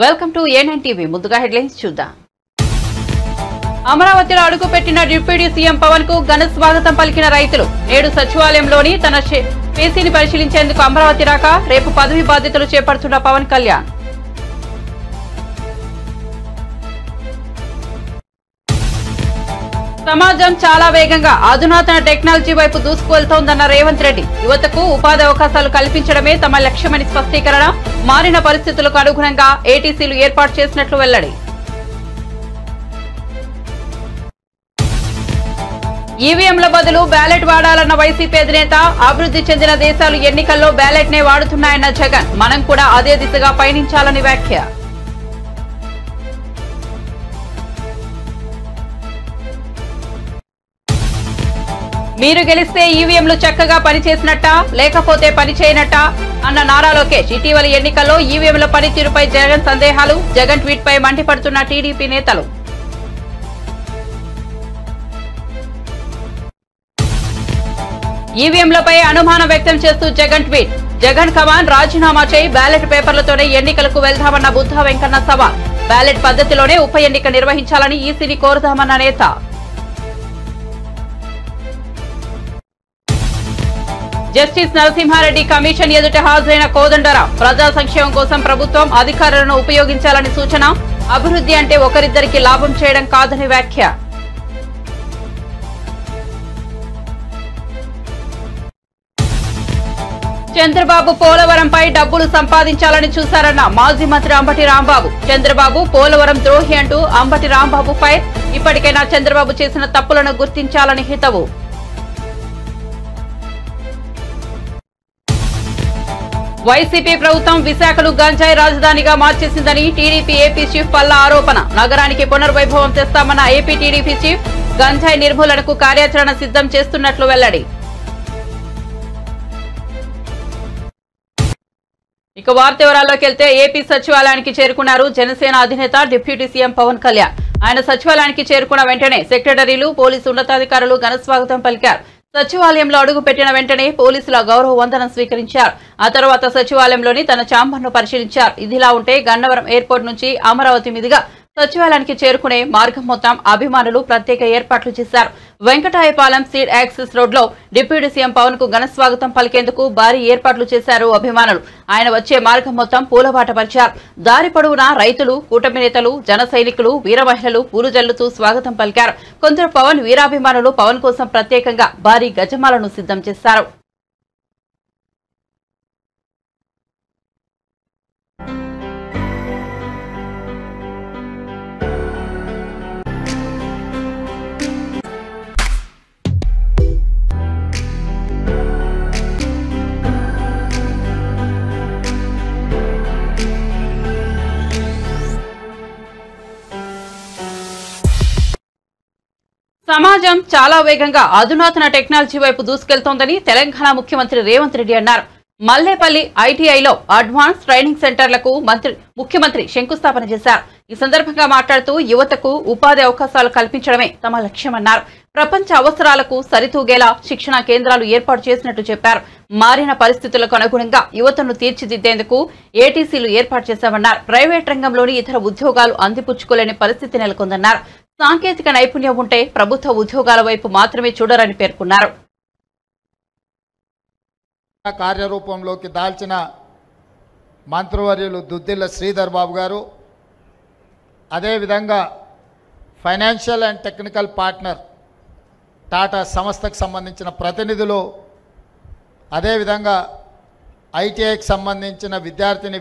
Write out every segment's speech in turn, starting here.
Welcome to A9 TV. ముందుగా headlines చూద్దాం. అమరావతిలో అడుగుపెట్టిన డిప్యూటీ సీఎం పవన్ కు ఘన స్వాగతం పలికిన రైతులు. నేడు సచివాలయంలోని తన పేసీని పరిశీలించేందుకు అమరావతి రాక రేపు పదవి బాధ్యతలు చేపడుతున్న పవన్ కళ్యాణ్. సమాజం చాలా వేగంగా అధునాతన టెక్నాలజీ వైపు దూసుకువెళ్తోందన్న రేవంత్ రెడ్డి. యువతకు ఉపాధి అవకాశాలు కల్పించడమే తమ లక్ష్యమని స్పష్టీకరణ. మారిన పరిస్థితులకు అనుగుణంగా ఏటీసీలు ఏర్పాటు చేసినట్లు వెల్లడి. ఈవీఎంల బదులు బ్యాలెట్ వాడాలన్న వైసీపీ అధినేత. అభివృద్ధి చెందిన దేశాలు ఎన్నికల్లో బ్యాలెట్ నే వాడుతున్నాయన్న జగన్. మనం కూడా అదే దిశగా పయనించాలని వ్యాఖ్య. మీరు గెలిస్తే ఈవీఎంలు చక్కగా పనిచేసినట్టా లేకపోతే పనిచేయనట్టా అన్న నారా లోకేష్. ఇటీవల ఎన్నికల్లో ఈవీఎంల పనితీరుపై జగన్ సందేహాలు. జగన్ ట్వీట్ పై మండిపడుతున్న టీడీపీ నేతలు. ఈవీఎంలపై అనుమానం వ్యక్తం చేస్తూ జగన్ ట్వీట్. జగన్ కమాన్ రాజీనామా చేయి, బ్యాలెట్ పేపర్లతోనే ఎన్నికలకు వెళ్దామన్న బుద్ధా వెంకన్న సవాల్. బ్యాలెట్ పద్ధతిలోనే ఉప ఎన్నిక నిర్వహించాలని ఈసీని కోరుదామన్న నేత. జస్టిస్ నరసింహారెడ్డి కమిషన్ ఎదుట హాజరైన కోదండరాం. ప్రజా సంక్షేమం కోసం ప్రభుత్వం అధికారులను ఉపయోగించాలని సూచన. అభివృద్ధి అంటే ఒకరిద్దరికి లాభం చేయడం కాదని వ్యాఖ్య. చంద్రబాబు పోలవరంపై డబ్బులు సంపాదించాలని చూశారన్న మాజీ మంత్రి అంబటి రాంబాబు. చంద్రబాబు పోలవరం ద్రోహి అంటూ అంబటి రాంబాబు ఫైర్. ఇప్పటికైనా చంద్రబాబు చేసిన తప్పులను గుర్తించాలని హితవు. వైసీపీ ప్రభుత్వం విశాఖను గంజాయి రాజధానిగా మార్చేసిందని టీడీపీ ఏపీ చీఫ్ పల్లా ఆరోపణ. నగరానికి పునర్వైభవం తెస్తామన్న ఏపీ టీడీపీ చీఫ్. గంజాయి నిర్మూలనకు కార్యాచరణ సిద్ధం చేస్తున్నట్లు వెల్లడి. ఇక వార్త వివరాల్లోకి వెళ్తే ఏపీ సచివాలయానికి చేరుకున్నారు జనసేన అధినేత డిప్యూటీ సీఎం పవన్ కళ్యాణ్. ఆయన సచివాలయానికి చేరుకున్న వెంటనే సెక్రటరీలు, పోలీసు ఉన్నతాధికారులు ఘన స్వాగతం పలికారు. సచివాలయంలో అడుగు పెట్టిన వెంటనే పోలీసుల గౌరవ వందనం స్వీకరించారు. ఆ తర్వాత సచివాలయంలోని తన ఛాంబర్ను పరిశీలించారు. ఇదిలా ఉంటే గన్నవరం ఎయిర్పోర్ట్ నుంచి అమరావతి మీదుగా సచివాలయానికి చేరుకునే మార్గం మొత్తం అభిమానులు ప్రత్యేక ఏర్పాట్లు చేశారు. వెంకటాయపాలెం సీడ్ యాక్సిస్ రోడ్లో డిప్యూటీ సీఎం పవన్ కు ఘన స్వాగతం పలికేందుకు భారీ ఏర్పాట్లు చేశారు అభిమానులు. ఆయన వచ్చే మార్గం మొత్తం పూలబాట పరిచారు. దారి పొడవునా రైతులు, కూటమి నేతలు, జన సైనికులు, వీర మహిళలు పూలు జల్లుతూ స్వాగతం పలికారు. కొందరు పవన్ వీరాభిమానులు పవన్ కోసం ప్రత్యేకంగా భారీ గజమాలను సిద్ధం చేశారు. సమాజం చాలా వేగంగా అధునాతన టెక్నాలజీ వైపు దూసుకెళ్తోందని తెలంగాణ ముఖ్యమంత్రి రేవంత్ రెడ్డి అన్నారు. మల్లేపల్లి ఐటీఐలో అడ్వాన్స్ ట్రైనింగ్ సెంటర్లకు ముఖ్యమంత్రి శంకుస్థాపన చేశారు. ఈ సందర్భంగా మాట్లాడుతూ యువతకు ఉపాధి అవకాశాలు కల్పించడమే తమ లక్ష్యమన్నారు. ప్రపంచ అవసరాలకు సరితూగేలా శిక్షణా కేంద్రాలు ఏర్పాటు చేసినట్టు చెప్పారు. మారిన పరిస్థితులకు అనుగుణంగా యువతను తీర్చిదిద్దేందుకు ఏటీసీలు ఏర్పాటు చేశామన్నారు. ప్రైవేట్ రంగంలోని ఇతర ఉద్యోగాలు అందిపుచ్చుకోలేని పరిస్థితి నెలకొందన్నారు. సాంకేతిక నైపుణ్యం ఉంటే ప్రభుత్వ ఉద్యోగాల వైపు మాత్రమే చూడరని పేర్కొన్నారు. కార్యరూపంలోకి దాల్చిన మంత్రివర్యులు దుద్దిల్ల శ్రీధర్ బాబు గారు, అదేవిధంగా financial and technical partner Tata సంస్థకు సంబంధించిన ప్రతినిధులు, అదేవిధంగా ఐటీఐకి సంబంధించిన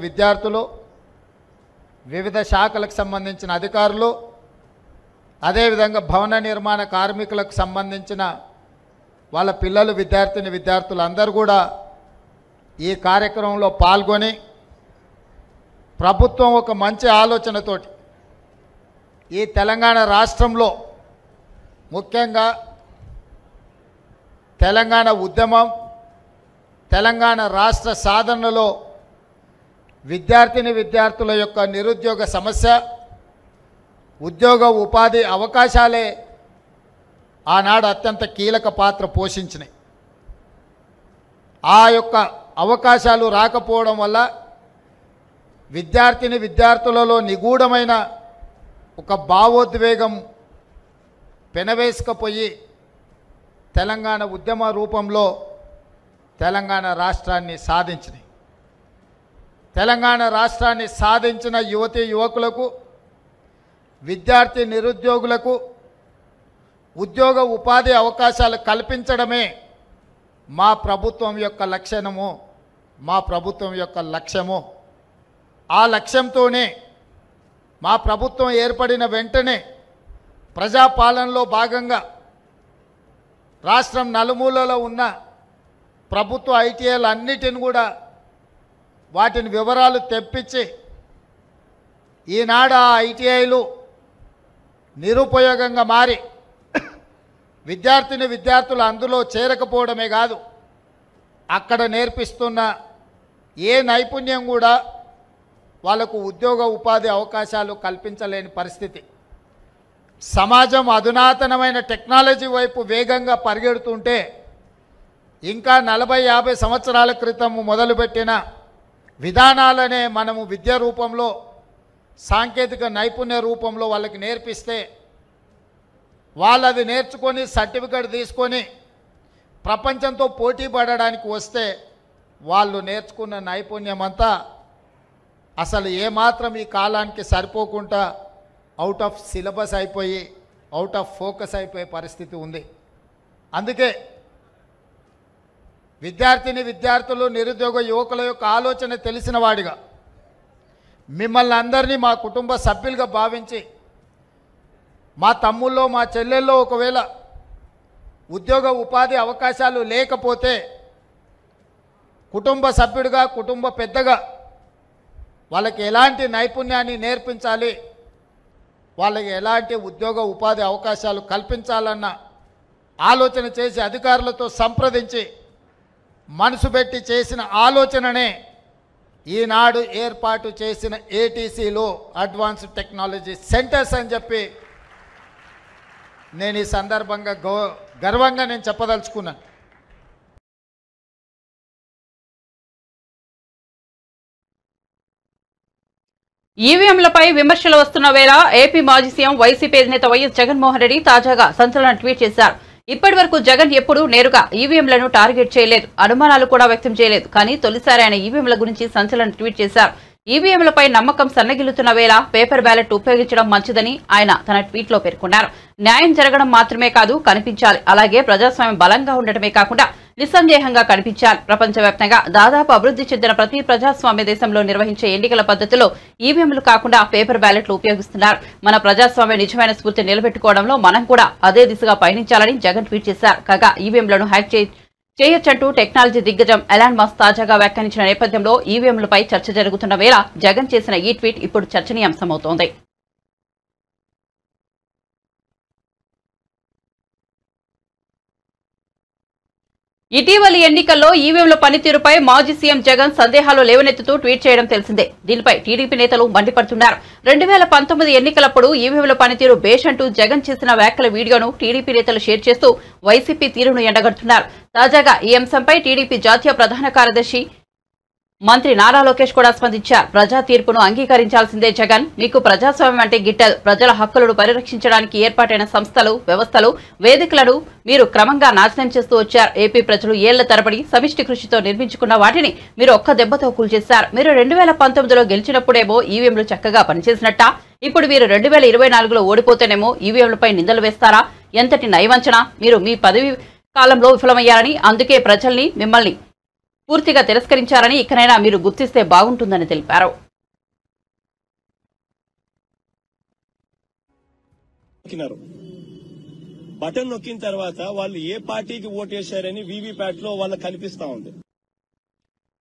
విద్యార్థులు, వివిధ శాఖలకు సంబంధించిన అధికారులు, అదేవిధంగా భవన నిర్మాణ కార్మికులకు సంబంధించిన వాళ్ళ పిల్లలు, విద్యార్థులు అందరూ కూడా ఈ కార్యక్రమంలో పాల్గొని ప్రభుత్వం ఒక మంచి ఆలోచనతోటి ఈ తెలంగాణ రాష్ట్రంలో ముఖ్యంగా తెలంగాణ ఉద్యమం, తెలంగాణ రాష్ట్ర సాధనలో విద్యార్థుల యొక్క నిరుద్యోగ సమస్య, ఉద్యోగ ఉపాధి అవకాశాలే ఆనాడు అత్యంత కీలక పాత్ర పోషించినాయి. ఆ యొక్క అవకాశాలు రాకపోవడం వల్ల విద్యార్థులలో నిగూఢమైన ఒక భావోద్వేగం పెనవేసుకుపోయి తెలంగాణ ఉద్యమ రూపంలో తెలంగాణ రాష్ట్రాన్ని సాధించినాయి. తెలంగాణ రాష్ట్రాన్ని సాధించిన యువతీ యువకులకు, విద్యార్థి నిరుద్యోగులకు ఉద్యోగ ఉపాధి అవకాశాలు కల్పించడమే మా ప్రభుత్వం యొక్క లక్ష్యము, మా ప్రభుత్వం యొక్క లక్ష్యము. ఆ లక్ష్యంతోనే మా ప్రభుత్వం ఏర్పడిన వెంటనే ప్రజాపాలనలో భాగంగా రాష్ట్రం నలుమూలలో ఉన్న ప్రభుత్వ ఐటీఐలు అన్నిటిని కూడా వాటిని వివరాలు తెప్పించి ఈనాడు ఆ ఐటీఐలు నిరుపయోగంగా మారి విద్యార్థులు అందులో చేరకపోవడమే కాదు, అక్కడ నేర్పిస్తున్న ఏ నైపుణ్యం కూడా వాళ్ళకు ఉద్యోగ ఉపాధి అవకాశాలు కల్పించలేని పరిస్థితి. సమాజం అధునాతనమైన టెక్నాలజీ వైపు వేగంగా పరిగెడుతుంటే ఇంకా 40-50 సంవత్సరాల క్రితం మొదలుపెట్టిన విధానాలనే మనము విద్య రూపంలో, సాంకేతిక నైపుణ్య రూపంలో వాళ్ళకి నేర్పిస్తే వాళ్ళు అది నేర్చుకొని సర్టిఫికేట్ తీసుకొని ప్రపంచంతో పోటీ పడడానికి వస్తే వాళ్ళు నేర్చుకున్న నైపుణ్యం అంతా అసలు ఏమాత్రం ఈ కాలానికి సరిపోకుండా అవుట్ ఆఫ్ సిలబస్ అయిపోయి, అవుట్ ఆఫ్ ఫోకస్ అయిపోయే పరిస్థితి ఉంది. అందుకే విద్యార్థులు, నిరుద్యోగ యువకుల యొక్క ఆలోచన తెలిసిన వాడిగా మిమ్మల్ని అందరినీ మా కుటుంబ సభ్యులుగా భావించి, మా తమ్ముల్లో మా చెల్లెల్లో ఒకవేళ ఉద్యోగ ఉపాధి అవకాశాలు లేకపోతే కుటుంబ సభ్యుడిగా, కుటుంబ పెద్దగా వాళ్ళకి ఎలాంటి నైపుణ్యాన్ని నేర్పించాలి, వాళ్ళకి ఎలాంటి ఉద్యోగ ఉపాధి అవకాశాలు కల్పించాలన్న ఆలోచన చేసి అధికారులతో సంప్రదించి మనసు పెట్టి చేసిన ఆలోచననే ఈనాడు ఏర్పాటు చేసిన ఏటీసీలో అడ్వాన్స్డ్ టెక్నాలజీ సెంటర్స్ అని చెప్పి నేను ఈ సందర్భంగా గర్వంగా నేను చెప్పదలుచుకున్నాను. ఈవీఎంలపై విమర్శలు వస్తున్న వేళ ఏపీ మాజీ సీఎం వైసీపీ అధినేత వైఎస్ జగన్మోహన్ రెడ్డి తాజాగా సంచలన ట్వీట్ చేశారు. ఇప్పటి వరకు జగన్ ఎప్పుడూ నేరుగా ఈవీఎంలను టార్గెట్ చేయలేదు, అనుమానాలు కూడా వ్యక్తం చేయలేదు. కానీ తొలిసారి ఆయన ఈవీఎంల గురించి సంచలన ట్వీట్ చేశారు. ఈవీఎంలపై నమ్మకం సన్నగిల్లుతున్న వేళ పేపర్ బ్యాలెట్ ఉపయోగించడం మంచిదని ఆయన తన ట్వీట్లో పేర్కొన్నారు. న్యాయం జరగడం మాత్రమే కాదు, కనిపించాలి. అలాగే ప్రజాస్వామ్యం బలంగా ఉండటమే కాకుండా నిస్సందేహంగా కనిపించాలి. ప్రపంచవ్యాప్తంగా దాదాపు అభివృద్ధి చెందిన ప్రతి ప్రజాస్వామ్య దేశంలో నిర్వహించే ఎన్నికల పద్ధతిలో ఈవీఎంలు కాకుండా పేపర్ బ్యాలెట్లు ఉపయోగిస్తున్నారు. మన ప్రజాస్వామ్య నిజమైన స్ఫూర్తి నిలబెట్టుకోవడంలో మనం కూడా అదే దిశగా పయనించాలని జగన్ ట్వీట్ చేశారు. కాగా ఈవీఎంలను హ్యాక్ చేయొచ్చంటూ టెక్నాలజీ దిగ్గజం ఎలాన్ మస్క్ తాజాగా వ్యాఖ్యానించిన నేపథ్యంలో ఈవీఎంలపై చర్చ జరుగుతున్న వేళ జగన్ చేసిన ఈ ట్వీట్ ఇప్పుడు చర్చనీయాంశమవుతోంది. ఇటీవలి ఎన్నికల్లో ఈవీఎంల పనితీరుపై మాజీ సీఎం జగన్ సందేహాలు లేవనెత్తుతూ ట్వీట్ చేయడం తెలిసిందే. దీనిపై టీడీపీ నేతలు మండిపడుతున్నారు. 2019 ఎన్నికలప్పుడు ఈవీఎంల పనితీరు బేష్ అంటూ జగన్ చేసిన వ్యాఖ్యల వీడియోను టీడీపీ నేతలు షేర్ చేస్తూ వైసీపీ తీరును ఎండగడుతున్నారు. తాజాగా ఈ అంశంపై టీడీపీ జాతీయ ప్రధాన కార్యదర్శి మంత్రి నారా లోకేష్ కూడా స్పందించారు. ప్రజా తీర్పును అంగీకరించాల్సిందే జగన్, మీకు ప్రజాస్వామ్యం అంటే గిట్టదు. ప్రజల హక్కులను పరిరక్షించడానికి ఏర్పాటైన సంస్థలు, వ్యవస్థలు, వేదికలను మీరు క్రమంగా నాశనం చేస్తూ వచ్చారు. ఏపీ ప్రజలు ఏళ్ల తరబడి సమిష్టి కృషితో నిర్మించుకున్న వాటిని మీరు ఒక్క దెబ్బతో కూల్చేశారు. మీరు 2019లో గెలిచినప్పుడేమో ఈవీఎంలు చక్కగా పనిచేసినట్టా? ఇప్పుడు మీరు 2024లో ఓడిపోతేనేమో ఈవీఎంలపై నిందలు వేస్తారా? ఎంతటి నయవంచన! మీరు మీ పదవి కాలంలో విఫలమయ్యారని, అందుకే ప్రజల్ని మిమ్మల్ని పూర్తిగా తిరస్కరించారని ఇకనైనా మీరు గుర్తిస్తే బాగుంటుందని తెలిపారు. బటన్ నొక్కిన తర్వాత వాళ్ళు ఏ పార్టీకి ఓటేశారని వీవీప్యాట్ లో వాళ్ళకి కనిపిస్తా ఉంది.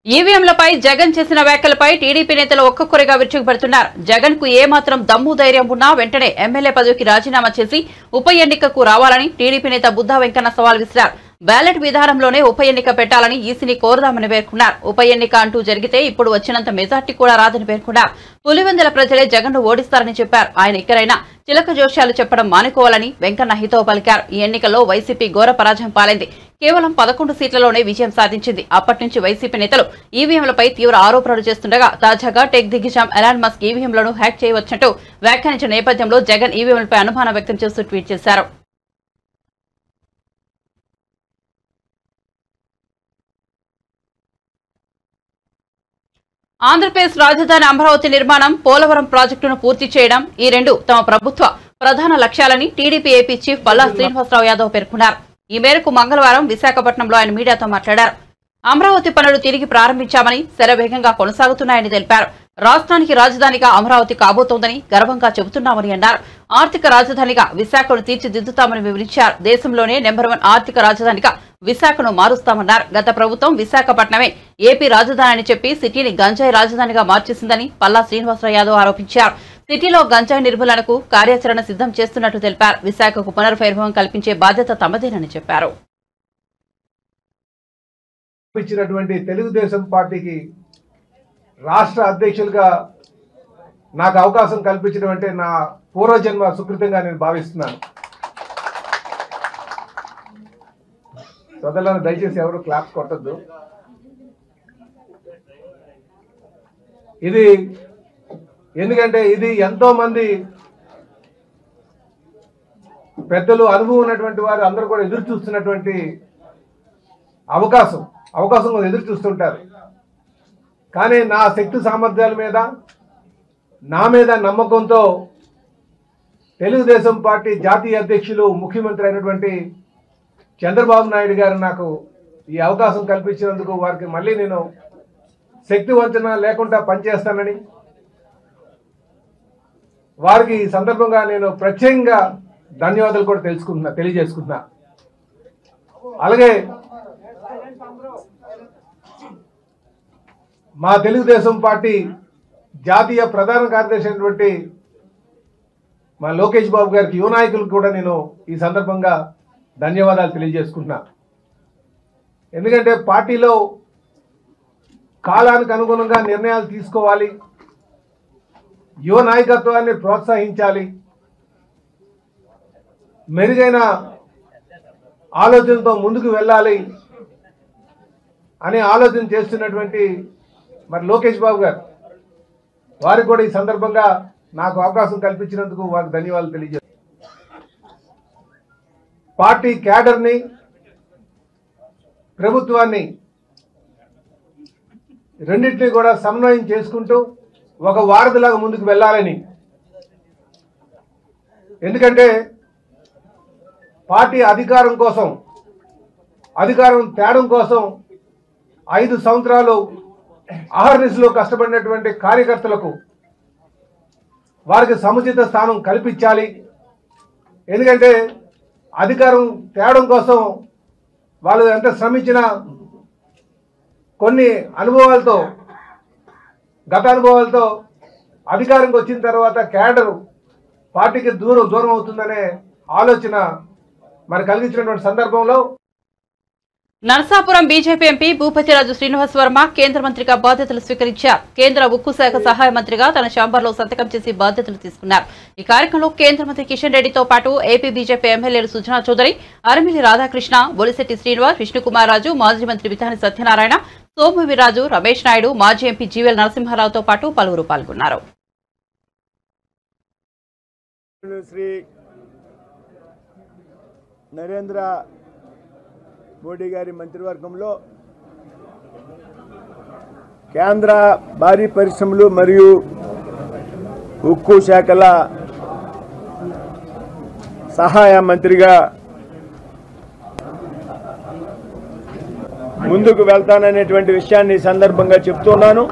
ఈవీఎంలపై జగన్ చేసిన వ్యాఖ్యలపై టీడీపీ నేతలు ఒక్కొక్కరిగా విరుచుకుపడుతున్నారు. జగన్ కు ఏమాత్రం దమ్ము ధైర్యం ఉన్నా వెంటనే ఎమ్మెల్యే పదవికి రాజీనామా చేసి ఉప ఎన్నికకు రావాలని టీడీపీ నేత బుద్ధా వెంకన్న సవాల్ విసిరారు. బ్యాలెట్ విధానంలోనే ఉప ఎన్నిక పెట్టాలని ఈసీని కోరదామని పేర్కొన్నారు. ఉప ఎన్నిక అంటూ జరిగితే ఇప్పుడు వచ్చినంత మెజార్టీ కూడా రాదని పేర్కొన్నారు. పులివెందుల ప్రజలే జగన్ను ఓడిస్తారని చెప్పారు. ఆయన ఇక్కడైనా చిలక జోష్యాలు చెప్పడం మానుకోవాలని వెంకన్న హితవు పలికారు. ఈ ఎన్నికల్లో వైసీపీ ఘోర పరాజయం పాలైంది. కేవలం 11 సీట్లలోనే విజయం సాధించింది. అప్పటి నుంచి వైసీపీ నేతలు ఈవీఎంలపై తీవ్ర ఆరోపణలు చేస్తుండగా తాజాగా టెక్ దిగ్గజం ఎలాన్ మస్క్ ఈవీఎంలను హ్యాక్ చేయవచ్చంటూ వ్యాఖ్యానించిన నేపథ్యంలో జగన్ ఈవీఎంలపై అనుమానం వ్యక్తం చేస్తూ ట్వీట్ చేశారు. ఆంధ్రప్రదేశ్ రాజధాని అమరావతి నిర్మాణం, పోలవరం ప్రాజెక్టును పూర్తి చేయడం ఈ రెండు తమ ప్రభుత్వ ప్రధాన లక్ష్యాలని టీడీపీ ఏపీ చీఫ్ పల్లా శ్రీనివాసరావు యాదవ్ పేర్కొన్నారు. ఈ మేరకు మంగళవారం విశాఖపట్నంలో ఆయన మీడియాతో మాట్లాడారు. అమరావతి పనులు తిరిగి ప్రారంభించామని, శరవేగంగా కొనసాగుతున్నాయని తెలిపారు. రాష్ట్రానికి రాజధానిగా అమరావతి కాబోతోందని గర్వంగా చెబుతున్నామని అన్నారు. ఆర్థిక రాజధానిగా విశాఖను తీర్చిదిద్దుతామని వివరించారు. దేశంలోనే నెంబర్ 1 ఆర్థిక రాజధానిగా విశాఖను మారుస్తామన్నారు. గత ప్రభుత్వం విశాఖపట్నమే ఏపీ రాజధాని అని చెప్పి సిటీని గంజాయి రాజధానిగా మార్చేసిందని పల్లా శ్రీనివాసరావు యాదవ్ ఆరోపించారు. సిటీలో గంజాయి నిర్మూలనకు కార్యాచరణ సిద్ధం చేస్తున్నట్టు తెలిపారు. విశాఖకు పునర్వైభవం కల్పించే బాధ్యత తమదేనని చెప్పారు. ఇచ్చినటువంటి తెలుగుదేశం పార్టీకి రాష్ట్ర అధ్యక్షులుగా నాకు అవకాశం కల్పించడం నా పూర్వజన్మ సుకృతంగా నేను భావిస్తున్నాను. సోదరులను దయచేసి ఎవరు క్లాప్స్ కొట్టద్దు. ఇది ఎందుకంటే ఇది ఎంతో మంది పెద్దలు, అనుభవం ఉన్నటువంటి వారు అందరూ కూడా ఎదురు చూస్తున్నటువంటి అవకాశం కోసం ఎదురు చూస్తుంటారు. కానీ నా శక్తి సామర్థ్యాల మీద, నా మీద నమ్మకంతో తెలుగుదేశం పార్టీ జాతీయ అధ్యక్షులు, ముఖ్యమంత్రి అయినటువంటి చంద్రబాబు నాయుడు గారు నాకు ఈ అవకాశం కల్పించినందుకు వారికి మళ్ళీ నేను శక్తి వంచన లేకుండా పనిచేస్తానని వారికి ఈ సందర్భంగా నేను ప్రత్యేకంగా ధన్యవాదాలు కూడా తెలియజేసుకుంటున్నా. అలాగే మా తెలుగుదేశం పార్టీ జాతీయ ప్రధాన కార్యదర్శి అయినటువంటి మా లోకేష్ బాబు గారికి, యువ నాయకులకు కూడా నేను ఈ సందర్భంగా ధన్యవాదాలు తెలియజేసుకుంటున్నా. ఎందుకంటే పార్టీలో కాలానికి అనుగుణంగా నిర్ణయాలు తీసుకోవాలి, యువ నాయకత్వాన్ని ప్రోత్సహించాలి, మెరుగైన ఆలోచనతో ముందుకు వెళ్ళాలి అనే ఆలోచన చేస్తున్నటువంటి మరి లోకేష్ బాబు గారు, వారికి కూడా ఈ సందర్భంగా నాకు అవకాశం కల్పించినందుకు వారికి ధన్యవాదాలు తెలియజేస్తాను. పార్టీ క్యాడర్ని, ప్రభుత్వాన్ని రెండింటినీ కూడా సమన్వయం చేసుకుంటూ ఒక వారధిలాగా ముందుకు వెళ్ళాలని. ఎందుకంటే పార్టీ అధికారం కోసం, అధికారం తేడం కోసం 5 సంవత్సరాలు అహర్నిశలో కష్టపడినటువంటి కార్యకర్తలకు వారికి సముచిత స్థానం కల్పించాలి. ఎందుకంటే అధికారం తేడం కోసం వాళ్ళు ఎంత శ్రమించినా కొన్ని అనుభవాలతో, గత అనుభవాలతో అధికారంకి వచ్చిన తర్వాత క్యాడర్ పార్టీకి దూరం అవుతుందనే ఆలోచన మరి కలిగించినటువంటి సందర్భంలో నరసాపురం బీజేపీ ఎంపీ భూపతిరాజు శ్రీనివాస్ వర్మ కేంద్ర మంత్రిగా బాధ్యతలు స్వీకరించారు. కేంద్ర ఉక్కు శాఖ సహాయ మంత్రిగా తన ఛాంబర్లో సంతకం చేసి బాధ్యతలు తీసుకున్నారు. ఈ కార్యక్రమంలో కేంద్ర మంత్రి కిషన్ రెడ్డితో పాటు ఏపీ బీజేపీ ఎమ్మెల్యేలు సుజనా చౌదరి, అరిమిలి రాధాకృష్ణ, బొలిశెట్టి శ్రీనివాస్, విష్ణుకుమార్ రాజు, మాజీ మంత్రి వితాని సత్యనారాయణ, సోము వీర్రాజు, రమేష్ నాయుడు, మాజీ ఎంపీ జీవెల్ నరసింహారావుతో పాటు పలువురు పాల్గొన్నారు. శ్రీ నరేంద్ర మోడీ గారి మంత్రివర్గంలో కేంద్ర భారీ పరిశ్రమలు మరియు ఉక్కు శాఖల సహాయ మంత్రిగా ముందుకు వెళ్తాననేటువంటి విషయాన్ని సందర్భంగా చెప్తున్నాను.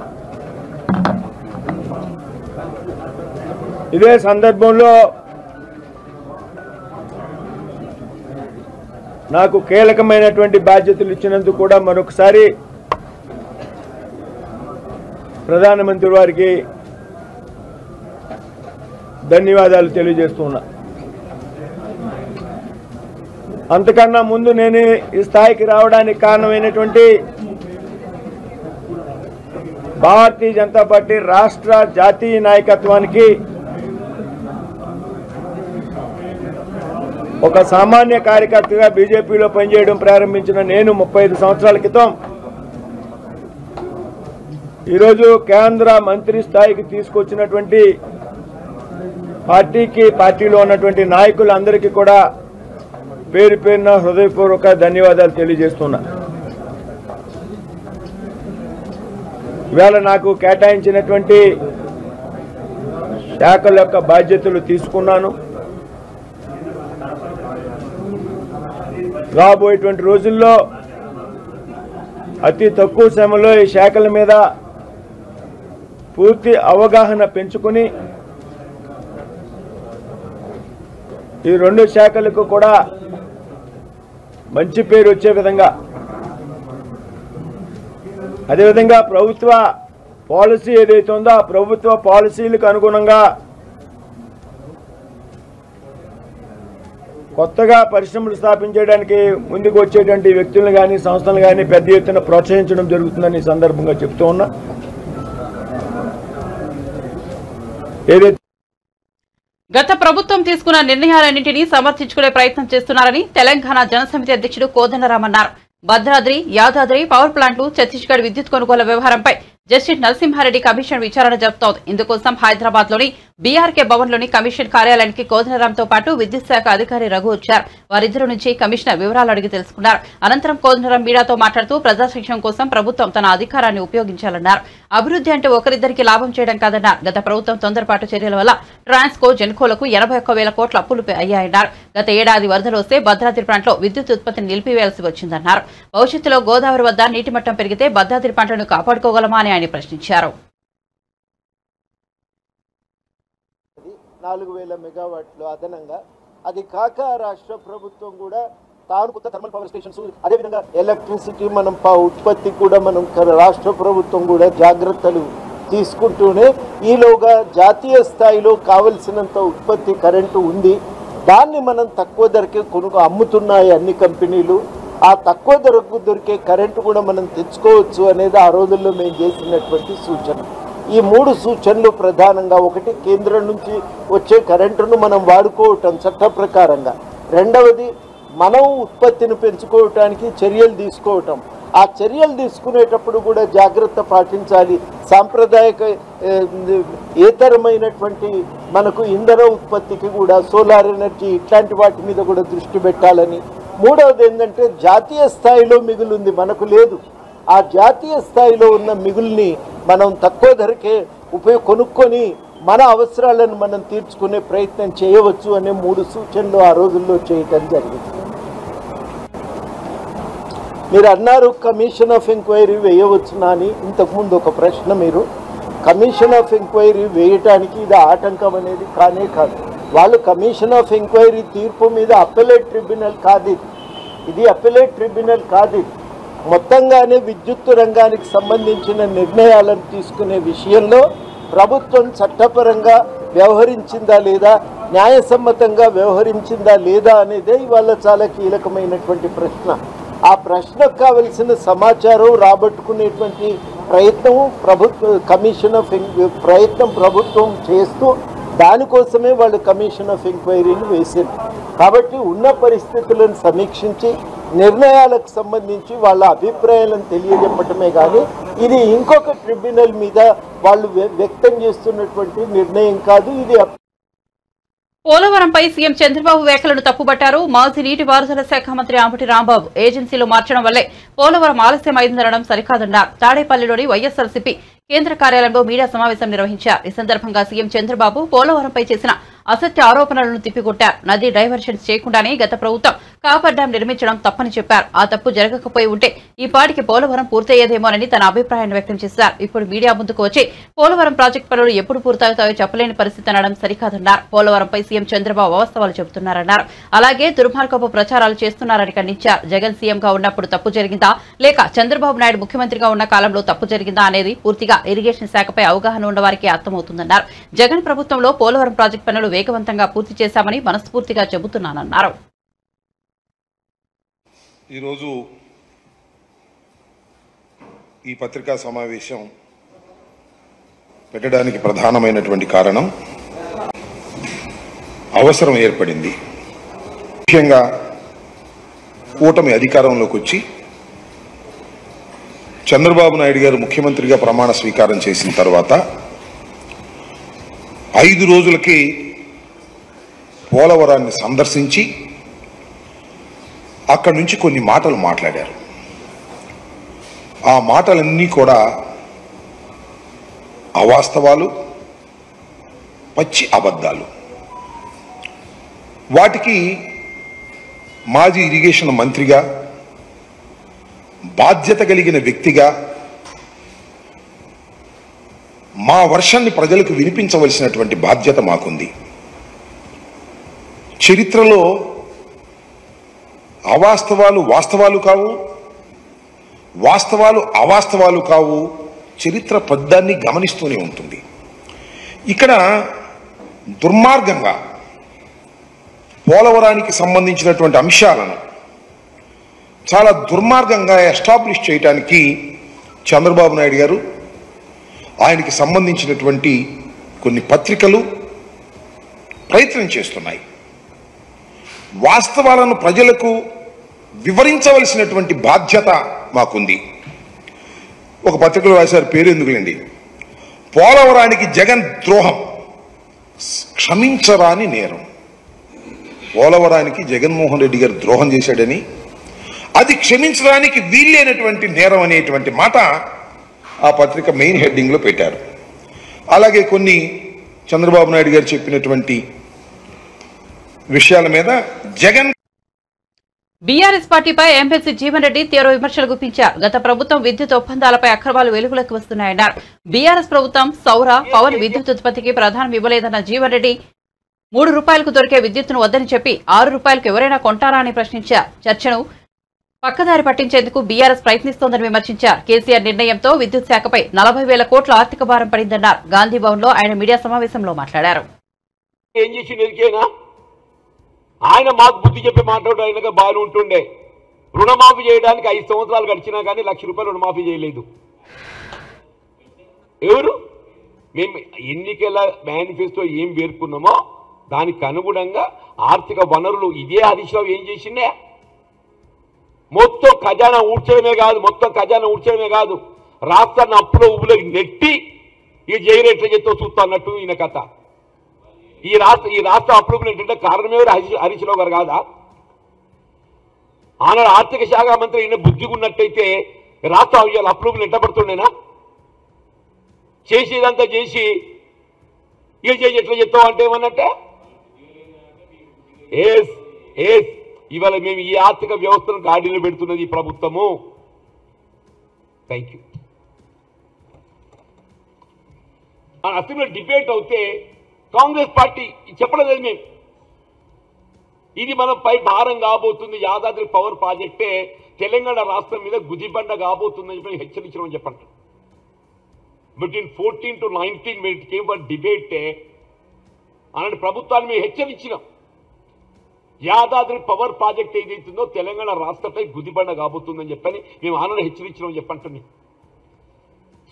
ఇదే సందర్భంలో నాకు కీలకమైనటువంటి బాధ్యతలు ఇచ్చినందుకు కూడా మరొకసారి ప్రధానమంత్రి వారికి ధన్యవాదాలు తెలియజేస్తున్నా. అంతకన్నా ముందు నేను ఈ స్థాయికి రావడానికి కారణమైనటువంటి భారతీయ జనతా పార్టీ రాష్ట్ర జాతీయ నాయకత్వానికి ఒక సామాన్య కార్యకర్తగా బీజేపీలో పనిచేయడం ప్రారంభించిన నేను 35 సంవత్సరాల క్రితం ఈరోజు కేంద్ర మంత్రి స్థాయికి తీసుకొచ్చినటువంటి పార్టీలో ఉన్నటువంటి నాయకులందరికీ కూడా పేరు పేరున హృదయపూర్వక ధన్యవాదాలు తెలియజేస్తున్నా. ఇవాళ నాకు కేటాయించినటువంటి శాఖల యొక్క బాధ్యతలు తీసుకున్నాను. రాబోయేటువంటి రోజుల్లో అతి తక్కువ సమయంలో ఈ శాఖల మీద పూర్తి అవగాహన పెంచుకుని ఈ 2 శాఖలకు కూడా మంచి పేరు వచ్చే విధంగా, అదేవిధంగా ప్రభుత్వ పాలసీ ఏదైతే ఉందో ఆ ప్రభుత్వ పాలసీలకు అనుగుణంగా కొత్తగా పరిశ్రమలు స్థాపించడానికి ముందుకు వచ్చేటువంటి వ్యక్తులను కానీ సంస్థలను కానీ పెద్ద ఎత్తున ప్రోత్సహించడం జరుగుతుందని ఈ సందర్భంగా చెప్తూ ఉన్నా. గత ప్రభుత్వం తీసుకున్న నిర్ణయాలన్నింటినీ సమర్థించుకునే ప్రయత్నం చేస్తున్నారని తెలంగాణ జనసమితి అధ్యక్షుడు కోదండరాం అన్నారు. భద్రాద్రి, యాదాద్రి పవర్ ప్లాంట్లు, ఛత్తీస్గఢ్ విద్యుత్ కొనుగోలు వ్యవహారంపై జస్టిస్ నరసింహారెడ్డి కమిషన్ విచారణ జరుపుతోంది. ఇందుకోసం హైదరాబాద్ లోని బీఆర్కే భవన్ లోని కమిషన్ కార్యాలయానికి కోదండరాంతో పాటు విద్యుత్ శాఖ అధికారి రఘు వచ్చారు. వారిద్దరి నుంచి కమిషనర్ వివరాలు అడిగి తెలుసుకున్నారు. అనంతరం కోదండరాం మీడియాతో మాట్లాడుతూ ప్రజాశిక్షణ కోసం ప్రభుత్వం తన అధికారాన్ని ఉపయోగించాలన్నారు. అభివృద్ధి అంటే ఒకరిద్దరికి లాభం చేయడం కాదన్నారు. గత ప్రభుత్వం తొందరపాటు చర్యల వల్ల ట్రాన్స్కో, జెన్కోలకు 81,000 కోట్ల అప్పులు అయ్యాయన్నారు. గత ఏడాది వరదలు వస్తే భద్రాద్రి ప్లాంట్లో విద్యుత్ ఉత్పత్తిని నిలిపివేయాల్సి వచ్చిందన్నారు. భవిష్యత్తులో గోదావరి వద్ద నీటి మట్టం పెరిగితే భద్రాద్రి ప్లాంట్లను కాపాడుకోగలమా అని ఆయన ప్రశ్నించారు. 4,000 మెగావాట్లు అదనంగా, అది కాక రాష్ట్ర ప్రభుత్వం కూడా తాను కొత్త థర్మల్ పవర్ స్టేషన్స్, అదేవిధంగా ఎలక్ట్రిసిటీ మనం ఉత్పత్తికి కూడా మనం రాష్ట్ర ప్రభుత్వం కూడా జాగ్రత్తలు తీసుకుంటూనే ఈలోగా జాతీయ స్థాయిలో కావలసినంత ఉత్పత్తి కరెంటు ఉంది. దాన్ని మనం తక్కువ ధరకే అమ్ముతున్నాయి అన్ని కంపెనీలు. ఆ తక్కువ ధరకు దొరికే కరెంటు కూడా మనం తెచ్చుకోవచ్చు అనేది ఆ రోజుల్లో మేము చేసినటువంటి సూచన. ఈ 3 సూచనలు ప్రధానంగా, ఒకటి కేంద్రం నుంచి వచ్చే కరెంటును మనం వాడుకోవటం చట్ట ప్రకారంగా, రెండవది మనం ఉత్పత్తిని పెంచుకోవటానికి చర్యలు తీసుకోవటం. ఆ చర్యలు తీసుకునేటప్పుడు కూడా జాగ్రత్త పాటించాలి. సాంప్రదాయక ఏతరమైనటువంటి మనకు ఇంధన ఉత్పత్తికి కూడా సోలార్ ఎనర్జీ ఇట్లాంటి వాటి మీద కూడా దృష్టి పెట్టాలని. మూడవది ఏంటంటే జాతీయ స్థాయిలో మిగులుంది, మనకు లేదు. ఆ జాతీయ స్థాయిలో ఉన్న మిగుల్ని మనం తక్కువ ధరకే కొనుక్కొని మన అవసరాలను మనం తీర్చుకునే ప్రయత్నం చేయవచ్చు అనే 3 సూచనలు ఆ రోజుల్లో చేయటం జరిగింది. మీరు అన్నారు కమిషన్ ఆఫ్ ఎంక్వైరీ వేయవచ్చునా అని. ఇంతకుముందు ఒక ప్రశ్న, మీరు కమిషన్ ఆఫ్ ఎంక్వైరీ వేయటానికి ఇది ఆటంకం అనేది కానే కాదు. వాళ్ళు కమిషన్ ఆఫ్ ఎంక్వైరీ తీర్పు మీద అప్పెలేట్ ట్రిబ్యునల్ కాదు, ఇది అప్పెలేట్ ట్రిబ్యునల్ కాదు. మొత్తంగానే విద్యుత్ రంగానికి సంబంధించిన నిర్ణయాలను తీసుకునే విషయంలో ప్రభుత్వం చట్టపరంగా వ్యవహరించిందా లేదా, న్యాయసమ్మతంగా వ్యవహరించిందా లేదా అనేదే ఇవాళ చాలా కీలకమైనటువంటి ప్రశ్న. ఆ ప్రశ్నకు కావలసిన సమాచారం రాబట్టుకునేటువంటి కమిషన్ ఆఫ్ ప్రయత్నం ప్రభుత్వం చేస్తూ దానికోసమే వాళ్ళు కమిషన్ ఆఫ్ ఎంక్వైరీని వేసింది. కాబట్టి ఉన్న పరిస్థితులను సమీక్షించి నిర్ణయాలకు సంబంధించి వాళ్ళ అభిప్రాయాలను తెలియజెప్పటమే కానీ ఇది ఇంకొక ట్రిబ్యునల్ మీద వాళ్ళు వ్యక్తం చేస్తున్నటువంటి నిర్ణయం కాదు. ఇది పోలవరంపై సీఎం చంద్రబాబు వ్యాఖ్యలను తప్పుబట్టారు. మాజీ నీటిపారుదల శాఖ మంత్రి అంబటి రాంబాబు ఏజెన్సీలు మార్చడం వల్లే పోలవరం ఆలస్యం అయిందనడం సరికాదన్నారు. తాడేపల్లిలోని వైఎస్ఆర్సీపీ కేంద్ర కార్యాలయంలో మీడియా సమావేశం నిర్వహించారు. ఈ సందర్భంగా సీఎం చంద్రబాబు పోలవరంపై చేసిన అసత్య ఆరోపణలను తిప్పికొట్టారు. నది డైవర్షన్స్ చేయకుండానే గత ప్రభుత్వం కాపర్ డ్యాం నిర్మించడం తప్పని చెప్పారు. ఆ తప్పు జరగకపోయి ఉంటే ఈ పాటికి పోలవరం పూర్తయ్యేదేమోనని తన అభిప్రాయాన్ని వ్యక్తం చేశారు. ఇప్పుడు మీడియా ముందుకు వచ్చి పోలవరం ప్రాజెక్టు పనులు ఎప్పుడు పూర్తవుతాయో చెప్పలేని పరిస్థితి అనడం సరికాదన్నారు. పోలవరంపై సీఎం చంద్రబాబు వాస్తవాలు చెబుతున్నారన్నారు. అలాగే దుర్మార్గపు ప్రచారాలు చేస్తున్నారని ఖండించారు. జగన్ సీఎంగా ఉన్నప్పుడు తప్పు జరిగిందా లేక చంద్రబాబు నాయుడు ముఖ్యమంత్రిగా ఉన్న కాలంలో తప్పు జరిగిందా అనేది పూర్తిగా ఇరిగేషన్ శాఖపై అవగాహన ఉన్న వారికి అర్థమవుతుందన్నారు. జగన్ ప్రభుత్వంలో పోలవరం ప్రాజెక్టు పనులు వేగవంతంగా పూర్తి చేశామని మనస్ఫూర్తిగా చెబుతున్నానన్నారు. ఈరోజు ఈ పత్రికా సమావేశం పెట్టడానికి ప్రధానమైనటువంటి కారణం అవసరం ఏర్పడింది. ముఖ్యంగా కూటమి అధికారంలోకి వచ్చి చంద్రబాబు నాయుడు గారు ముఖ్యమంత్రిగా ప్రమాణ స్వీకారం చేసిన తర్వాత 5 రోజులకి పోలవరాన్ని సందర్శించి అక్కడి నుంచి కొన్ని మాటలు మాట్లాడారు. ఆ మాటలన్నీ కూడా అవాస్తవాలు, పచ్చి అబద్ధాలు. వాటికి మాజీ ఇరిగేషన్ మంత్రిగా, బాధ్యత కలిగిన వ్యక్తిగా మా వర్షాన్ని ప్రజలకు వినిపించవలసినటువంటి బాధ్యత మాకుంది. చరిత్రలో అవాస్తవాలు వాస్తవాలు కావు, వాస్తవాలు అవాస్తవాలు కావు. చరిత్ర పద్దాన్ని గమనిస్తూనే ఉంటుంది. ఇక్కడ దుర్మార్గంగా పోలవరానికి సంబంధించినటువంటి అంశాలను చాలా దుర్మార్గంగా ఎస్టాబ్లిష్ చేయడానికి చంద్రబాబు నాయుడు గారు, ఆయనకి సంబంధించినటువంటి కొన్ని పత్రికలు ప్రయత్నం చేస్తున్నాయి. వాస్తవాలను ప్రజలకు వివరించవలసినటువంటి బాధ్యత మాకుంది. ఒక పత్రికలో రాశారు, పేరు ఎందుకులేండి, పోలవరానికి జగన్ ద్రోహం క్షమించరాని నేరం. పోలవరానికి జగన్మోహన్ రెడ్డి గారు ద్రోహం చేశాడని, అది క్షమించడానికి వీల్లేనటువంటి నేరం అనేటువంటి మాట ఆ పత్రిక మెయిన్ హెడ్డింగ్లో పెట్టారు. అలాగే కొన్ని చంద్రబాబు నాయుడు గారు చెప్పినటువంటి విషయాల మీద జగన్ బీఆర్ఎస్ పార్టీపై ఎమ్మెల్సీ జీవన్ రెడ్డి తీవ్ర విమర్శలు గుప్పించారు. గత ప్రభుత్వం విద్యుత్ ఒప్పందాలపై అక్రమాలు వెలుగులోకి వస్తున్నాయన్నారు. బీఆర్ఎస్ ప్రభుత్వం సౌర, పవన్ విద్యుత్ ఉత్పత్తికి ప్రాధాన్యం ఇవ్వలేదన్న జీవన్ రెడ్డి ₹3 దొరికే విద్యుత్తును వద్దని చెప్పి ₹6 ఎవరైనా కొంటారా అని ప్రశ్నించారు. చర్చను పక్కదారి పట్టించేందుకు బీఆర్ఎస్ ప్రయత్నిస్తోందని విమర్శించారు. కేసీఆర్ నిర్ణయంతో విద్యుత్ శాఖపై 40,000 కోట్ల ఆర్థిక భారం పడిందన్నారు. గాంధీ భవన్ లో ఆయన మీడియా సమావేశంలో మాట్లాడారు. ఆయన మాకు బుద్ధి చెప్పి మాట్లాడడం ఆయనగా బాగానే ఉంటుండే. రుణమాఫీ చేయడానికి 5 సంవత్సరాలు గడిచినా కానీ ₹1,00,000 రుణమాఫీ చేయలేదు. ఎవరు? మేము ఎన్నికల మేనిఫెస్టో ఏం పేర్కొన్నామో దానికి అనుగుణంగా ఆర్థిక వనరులు ఇదే హరీష్ రావు ఏం చేసిండే, మొత్తం ఖజానా ఊడ్చడమే కాదు, రాష్ట్రాన్ని అప్పులో ఊళ్ళకి నెట్టి ఇక జైరేట్ల చేతో చూస్తా అన్నట్టు ఈయన కథ. ఈ రాష్ట్ర అప్పులు ఏంటంటే కారణమే హరీష్ రావు గారు కాదా? ఆనాడు ఆర్థిక శాఖ మంత్రి ఈయన బుద్ధిగా ఉన్నట్టయితే రాష్ట్ర అప్పులు ఎంటబడుతుండేనా? చేసేదంతా చేసి ఇక ఎట్లా చెప్తావు అంటే ఏమన్నట్టే ఇవాళ మేము ఈ ఆర్థిక వ్యవస్థను గాడిలో పెడుతున్నది ఈ ప్రభుత్వము. Thank you. అసెంబ్లీలో డిబేట్ అవుతే కాంగ్రెస్ పార్టీ చెప్పలేదు, మేము ఇది మనం పై భారం కాబోతుంది, యాదాద్రి పవర్ ప్రాజెక్టే తెలంగాణ రాష్ట్రం మీద గుదిబండ కాబోతుందని చెప్పి హెచ్చరించడం చెప్పండి. Between 14 to 19 minutes came for debate అలాంటి ప్రభుత్వాన్ని మేము హెచ్చరించినాం. యాదాద్రి పవర్ ప్రాజెక్ట్ ఏదైతుందో తెలంగాణ రాష్ట్రంపై గుదిబండ కాబోతుందని చెప్పని మేము ఆనాడు హెచ్చరించినాం చెప్పంటున్నాం.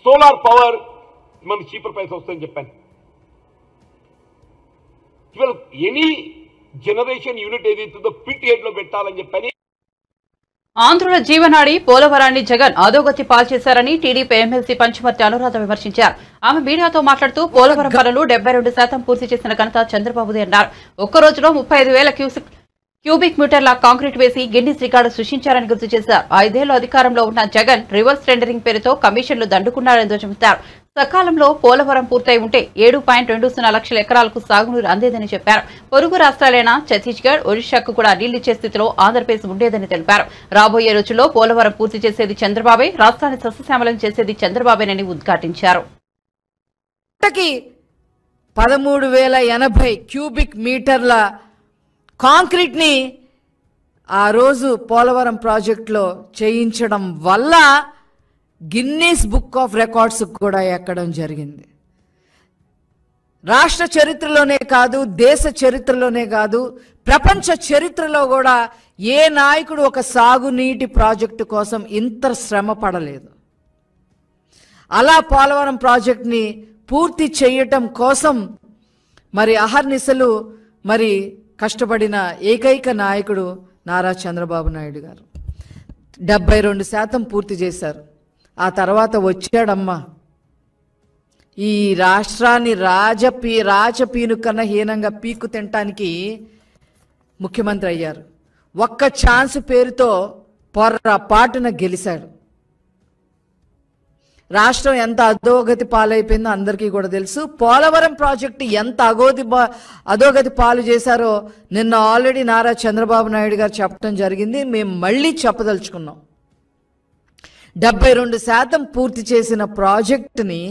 సోలార్ పవర్ మనకు చీపర్ ప్రైస్ వస్తుందని చెప్పాను. ఇవాళ ఎనీ జనరేషన్ యూనిట్ ఏదైతుందో పిట్ హెడ్ లో పెట్టాలని చెప్పని. ఆంధ్రుల జీవనాడి పోలవరాన్ని జగన్ అధోగతి పాల్చేశారని టీడీపీ ఎమ్మెల్సీ పంచమర్తి అనురాధ విమర్శించారు. ఆమె మీడియాతో మాట్లాడుతూ పోలవరం పనులు 72% పూర్తి చేసిన ఘనత చంద్రబాబుదే అన్నారు. ఒక్క రోజులో 35,000 క్యూబిక్ మీటర్ల కాంక్రీట్ వేసి గిన్నిస్ రికార్డు సృష్టించారని గుర్తు చేశారు. 5 ఏళ్లు అధికారంలో ఉన్న జగన్ రివర్స్ టెండరింగ్ పేరుతో కమిషన్లు దండుకున్నారని ధ్వజమెత్తారు. సకాలంలో పోలవరం పూర్తయి ఉంటే 7.20 లక్షల ఎకరాలకు సాగునీరు అందేదని చెప్పారు. పొరుగు రాష్ట్రాలైన ఛత్తీస్గఢ్, ఒడిశాకు కూడా నీళ్లిచ్చే స్థితిలో ఆంధ్రప్రదేశ్ ఉండేదని తెలిపారు. రాబోయే రోజుల్లో పోలవరం పూర్తి చేసేది చంద్రబాబే, రాష్ట్రాన్ని సస్యశ్యామలం చేసేది చంద్రబాబేనని ఉద్ఘాటించారు. 13,080 క్యూబిక్ మీటర్ల కాంక్రీట్ ని ఆ రోజు పోలవరం ప్రాజెక్టులో చేయించడం వల్ల గిన్నీస్ బుక్ ఆఫ్ రికార్డ్స్ కూడా ఎక్కడం జరిగింది. రాష్ట్ర చరిత్రలోనే కాదు, దేశ చరిత్రలోనే కాదు, ప్రపంచ చరిత్రలో కూడా ఏ నాయకుడు ఒక సాగునీటి ప్రాజెక్టు కోసం ఇంత శ్రమ పడలేదు. అలా పోలవరం ప్రాజెక్ట్ని పూర్తి చేయటం కోసం మరి అహర్నిశలు మరి కష్టపడిన ఏకైక నాయకుడు నారా చంద్రబాబు నాయుడు గారు. 72% పూర్తి చేశారు. ఆ తర్వాత వచ్చాడమ్మా ఈ రాష్ట్రాన్ని రాజపీను కన్నా హీనంగా పీక్కు తినటానికి ముఖ్యమంత్రి అయ్యారు. ఒక్క ఛాన్స్ పేరుతో పొర్రపాటున గెలిచాడు. రాష్ట్రం ఎంత అధోగతి పాలైపోయిందో అందరికీ కూడా తెలుసు. పోలవరం ప్రాజెక్టు ఎంత అధోగతి పాలు చేశారో నిన్న ఆల్రెడీ నారా చంద్రబాబు నాయుడు గారు చెప్పడం జరిగింది. మేము మళ్ళీ చెప్పదలుచుకున్నాం. 72% పూర్తి చేసిన ప్రాజెక్టుని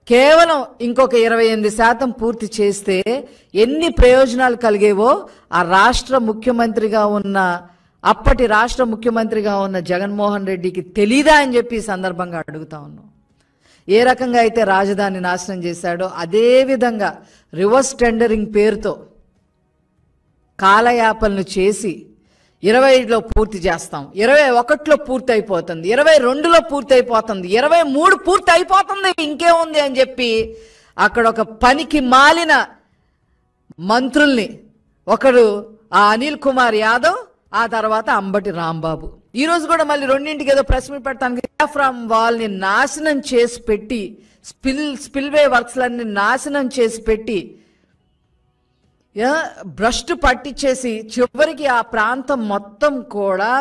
కేవలం ఇంకొక 28% పూర్తి చేస్తే ఎన్ని ప్రయోజనాలు కలిగేవో ఆ అప్పటి రాష్ట్ర ముఖ్యమంత్రిగా ఉన్న జగన్మోహన్ రెడ్డికి తెలీదా అని చెప్పి ఈ సందర్భంగా అడుగుతా ఉన్నాం. ఏ రకంగా అయితే రాజధాని నాశనం చేశాడో అదే విధంగా రివర్స్ టెండరింగ్ పేరుతో కాలయాపనలు చేసి 20లో పూర్తి చేస్తాం, 21లో పూర్తి అయిపోతుంది, 22లో పూర్తి అయిపోతుంది, 23 పూర్తి అయిపోతుంది, ఇంకేముంది అని చెప్పి అక్కడ ఒక పనికి మాలిన మంత్రుల్ని, ఒకడు ఆ అనిల్ కుమార్ యాదవ్, ఆ తర్వాత అంబటి రాంబాబు, ఈరోజు కూడా మళ్ళీ రెండింటికి ఏదో ప్రెస్ మీట్ పెట్టడానికి ఫ్రమ్ వాల్ని నాశనం చేసి పెట్టి స్పిల్వే వర్క్స్లన్నీ నాశనం చేసి పెట్టి భ్రష్టు పట్టించేసి చివరికి ఆ ప్రాంతం మొత్తం కూడా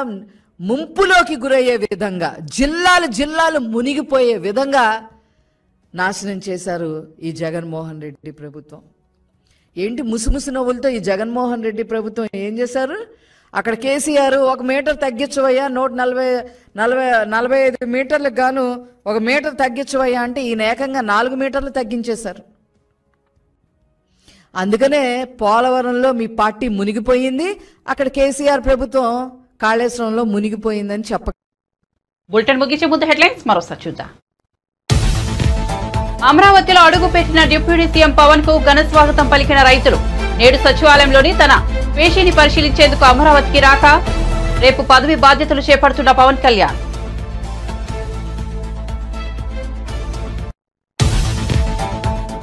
ముంపులోకి గురయ్యే విధంగా జిల్లాలు మునిగిపోయే విధంగా నాశనం చేశారు ఈ జగన్మోహన్ రెడ్డి ప్రభుత్వం. ఏంటి ముసుముసు నవ్వులతో ఈ జగన్మోహన్ రెడ్డి ప్రభుత్వం ఏం చేశారు? అక్కడ కేసీఆర్ 1 మీటర్ తగ్గించవయ్యా, 145 మీటర్లకు గాను 1 మీటర్ తగ్గించవయ్యా అంటే ఈయన ఏకంగా 4 మీటర్లు తగ్గించేశారు. అందుకనే పోలవరంలో మీ పార్టీ మునిగిపోయింది, అక్కడ కేసీఆర్ ప్రభుత్వం కాళేశ్వరంలో మునిగిపోయిందని బులెటిన్ ముగించే ముందు హెడ్లైన్స్ మరోసారి చూద్దాం. అమరావతిలో అడుగుపెట్టిన డిప్యూటీ సీఎం పవన్ కు ఘన స్వాగతం పలికిన రైతులు. నేడు సచివాలయంలోని తన పేషీని పరిశీలించేందుకు అమరావతికి రాక రేపు పదవి బాధ్యతలు చేపడుతున్న పవన్ కళ్యాణ్.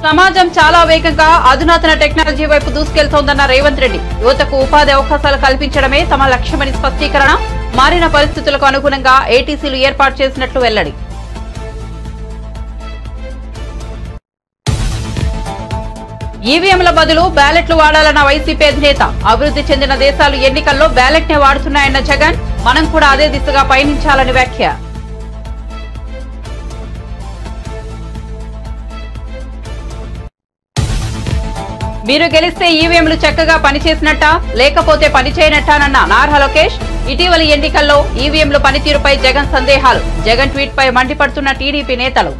సమాజం చాలా వేగంగా అధునాతన టెక్నాలజీ వైపు దూసుకెళ్తోందన్న రేవంత్ రెడ్డి. యువతకు ఉపాధి అవకాశాలు కల్పించడమే తమ లక్ష్యమని స్పష్టీకరణ. మారిన పరిస్థితులకు అనుగుణంగా ఏటీసీలు ఏర్పాటు చేసినట్లు వెల్లడి. ఈవీఎంల బదులు బ్యాలెట్లు వాడాలన్న వైసీపీ అధినేత. అభివృద్ధి చెందిన దేశాలు ఎన్నికల్లో బ్యాలెట్ నే వాడుతున్నాయన్న జగన్. మనం కూడా అదే దిశగా పయనించాలని వ్యాఖ్య. మీరు గెలిస్తే ఈవీఎంలు చక్కగా పనిచేసినట్టా లేకపోతే పనిచేయనట్టానన్న నారా లోకేష్. ఇటీవలి ఎన్నికల్లో ఈవీఎంలు పనితీరుపై జగన్ సందేహాలు. జగన్ ట్వీట్ పై మండిపడుతున్న టీడీపీ నేతలు.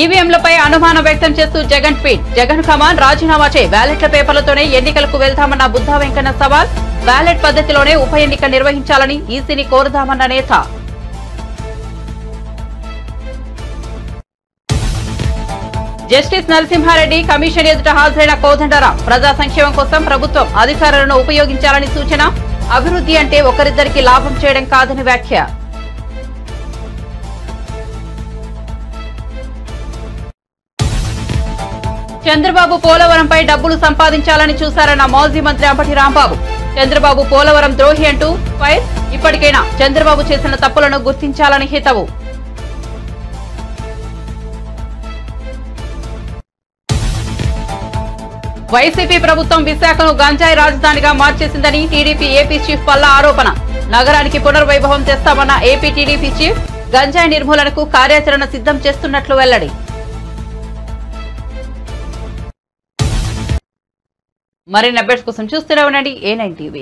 ఈవీఎంలపై అనుమానం వ్యక్తం చేస్తూ జగన్ ట్వీట్. జగన్ కమాన్ రాజీనామా చే బ్యాలెట్ల పేపర్లతోనే ఎన్నికలకు వెళ్తామన్న బుద్ధా వెంకన్న సవాల్. బ్యాలెట్ పద్ధతిలోనే ఉప ఎన్నిక నిర్వహించాలని ఈసీని కోరుదామన్న నేత. జస్టిస్ నరసింహారెడ్డి కమిషన్ ఎదుట హాజరైన కోదండరాం. ప్రజా సంక్షేమం కోసం ప్రభుత్వం అధికారులను ఉపయోగించాలని సూచన. అభివృద్ధి అంటే ఒకరిద్దరికి లాభం చేయడం కాదని వ్యాఖ్య. చంద్రబాబు పోలవరంపై డబ్బులు సంపాదించాలని చూశారన్న మాజీ మంత్రి అంబటి రాంబాబు. చంద్రబాబు పోలవరం ద్రోహి అంటూ ఫైర్. ఇప్పటికైనా చంద్రబాబు చేసిన తప్పులను గుర్తించాలని హితవు. వైసీపీ ప్రభుత్వం విశాఖను గంజాయి రాజధానిగా మార్చేసిందని టీడీపీ ఏపీ చీఫ్ పల్లా ఆరోపణ. నగరానికి పునర్వైభవం తెస్తామన్న ఏపీ టీడీపీ చీఫ్. గంజాయి నిర్మూలనకు కార్యాచరణ సిద్ధం చేస్తున్నట్లు వెల్లడి. మరిన్ని అప్డేట్స్ కోసం చూస్తూనే ఉండండి A9 TV.